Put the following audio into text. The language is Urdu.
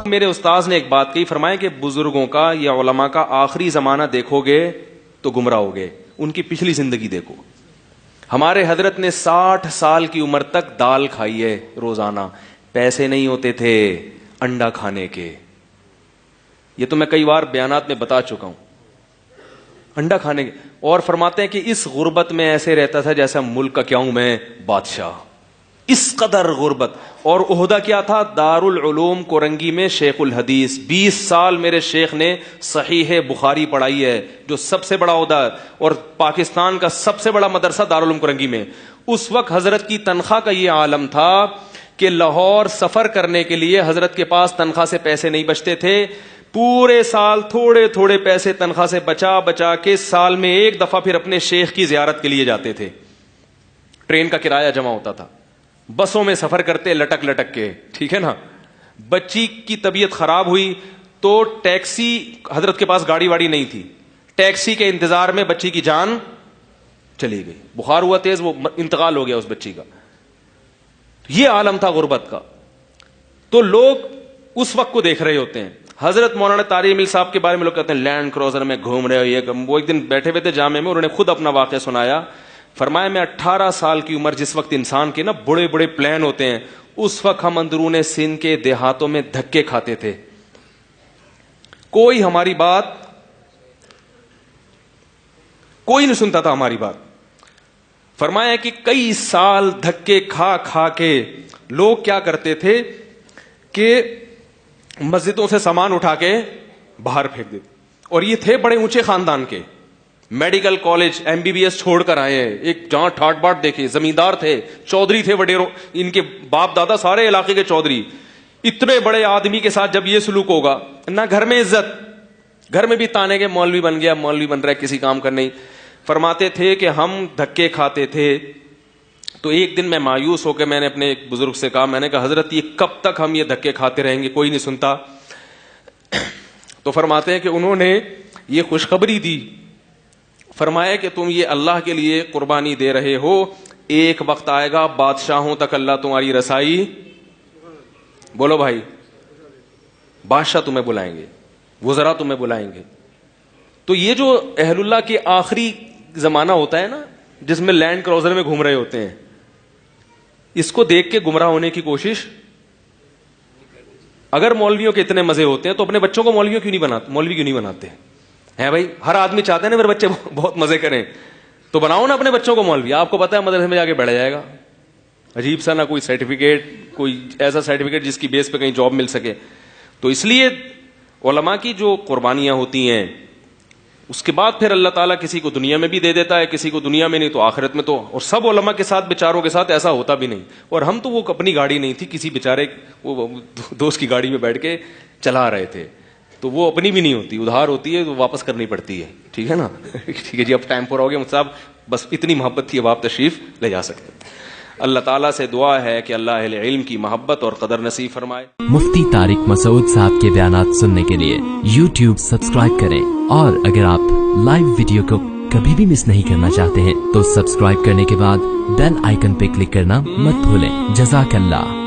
میرے استاذ نے ایک بات کہی، فرمایا کہ بزرگوں کا یا علماء کا آخری زمانہ دیکھو گے تو گمراہ ہوگے، ان کی پچھلی زندگی دیکھو۔ ہمارے حضرت نے 60 سال کی عمر تک دال کھائی ہے روزانہ، پیسے نہیں ہوتے تھے انڈا کھانے کے، یہ تو میں کئی بار بیانات میں بتا چکا ہوں، انڈا کھانے کے، اور فرماتے ہیں کہ اس غربت میں ایسے رہتا تھا جیسا ملک کا کیا ہوں میں بادشاہ، اس قدر غربت۔ اور عہدہ کیا تھا؟ دارالعلوم کورنگی میں شیخ الحدیث، 20 سال میرے شیخ نے صحیح بخاری پڑھائی ہے، جو سب سے بڑا عہدہ ہے، اور پاکستان کا سب سے بڑا مدرسہ دارالعلوم کورنگی میں۔ اس وقت حضرت کی تنخواہ کا یہ عالم تھا کہ لاہور سفر کرنے کے لیے حضرت کے پاس تنخواہ سے پیسے نہیں بچتے تھے، پورے سال تھوڑے تھوڑے پیسے تنخواہ سے بچا بچا کے سال میں ایک دفعہ پھر اپنے شیخ کی زیارت کے لیے جاتے تھے۔ ٹرین کا کرایہ جمع ہوتا تھا، بسوں میں سفر کرتے لٹک لٹک کے، ٹھیک ہے نا۔ بچی کی طبیعت خراب ہوئی تو ٹیکسی، حضرت کے پاس گاڑی واڑی نہیں تھی، ٹیکسی کے انتظار میں بچی کی جان چلی گئی، بخار ہوا تیز، وہ انتقال ہو گیا اس بچی کا۔ یہ عالم تھا غربت کا۔ تو لوگ اس وقت کو دیکھ رہے ہوتے ہیں۔ حضرت مولانا طارق مل صاحب کے بارے میں لوگ کہتے ہیں لینڈ کروزر میں گھوم رہے ہو، یہ وہ ایک دن بیٹھے ہوئے تھے جامع میں، انہوں نے خود اپنا واقعہ سنایا، فرمایا میں 18 سال کی عمر، جس وقت انسان کے نا بڑے بڑے پلان ہوتے ہیں، اس وقت ہم اندرون سندھ کے دیہاتوں میں دھکے کھاتے تھے، کوئی ہماری بات، کوئی نہیں سنتا تھا ہماری بات۔ فرمایا کہ کئی سال دھکے کھا کھا کے لوگ کیا کرتے تھے کہ مسجدوں سے سامان اٹھا کے باہر پھینک دیتے، اور یہ تھے بڑے اونچے خاندان کے، میڈیکل کالج MBBS چھوڑ کر آئے ہیں، ایک جہاں ٹھاٹ باٹ دیکھے، زمیندار تھے، چودھری تھے وڈیروں، ان کے باپ دادا سارے علاقے کے چودھری۔ اتنے بڑے آدمی کے ساتھ جب یہ سلوک ہوگا، نہ گھر میں عزت، گھر میں بھی تانے کے مولوی بن گیا، مولوی بن رہا ہے، کسی کام کا نہیں۔ فرماتے تھے کہ ہم دھکے کھاتے تھے۔ تو ایک دن میں مایوس ہو کے میں نے اپنے ایک بزرگ سے کہا، میں نے کہا حضرت یہ کب تک ہم یہ دھکے کھاتے رہیں گے، کوئی نہیں سنتا؟ تو فرماتے ہیں کہ انہوں نے یہ خوشخبری دی، فرمایا کہ تم یہ اللہ کے لیے قربانی دے رہے ہو، ایک وقت آئے گا بادشاہوں تک اللہ تمہاری رسائی، بولو بھائی، بادشاہ تمہیں بلائیں گے، وزراء تمہیں بلائیں گے۔ تو یہ جو اہل اللہ کے آخری زمانہ ہوتا ہے نا، جس میں لینڈ کروزر میں گھوم رہے ہوتے ہیں، اس کو دیکھ کے گمراہ ہونے کی کوشش، اگر مولویوں کے اتنے مزے ہوتے ہیں تو اپنے بچوں کو مولوی کیوں نہیں بناتے ہیں بھائی؟ ہر آدمی چاہتے ہیں نا میرے بچے بہت مزے کریں، تو بناؤ نا اپنے بچوں کو مولوی۔ آپ کو پتا ہے مدرسے میں جا کے بیٹھ جائے گا، عجیب سا، نہ کوئی سرٹیفکیٹ، کوئی ایسا سرٹیفکیٹ جس کی بیس پہ کہیں جاب مل سکے۔ تو اس لیے علماء کی جو قربانیاں ہوتی ہیں، اس کے بعد پھر اللہ تعالیٰ کسی کو دنیا میں بھی دے دیتا ہے، کسی کو دنیا میں نہیں تو آخرت میں۔ تو اور سب علماء کے ساتھ، بیچاروں کے ساتھ ایسا ہوتا بھی نہیں۔ اور ہم تو وہ اپنی گاڑی نہیں تھی، کسی بیچارے وہ دوست کی گاڑی میں بیٹھ کے چلا رہے تھے، تو وہ اپنی بھی نہیں ہوتی، ادھار ہوتی ہے تو واپس کرنی پڑتی ہے، ٹھیک ہے نا۔ ٹھیک ہے جی، اب ٹائم پورا ہو گیا مجھ صاحب، بس اتنی محبت تھی، اب آپ تشریف لے جا سکتے ہیں۔ اللہ تعالیٰ سے دعا ہے کہ اللہ اہل علم کی محبت اور قدر نصیب فرمائے۔ مفتی طارق مسعود صاحب کے بیانات سننے کے لیے YouTube سبسکرائب کریں، اور اگر آپ لائیو ویڈیو کو کبھی بھی مس نہیں کرنا چاہتے ہیں تو سبسکرائب کرنے کے بعد بیل آئیکن پہ کلک کرنا مت بھولیں۔ جزاک اللہ۔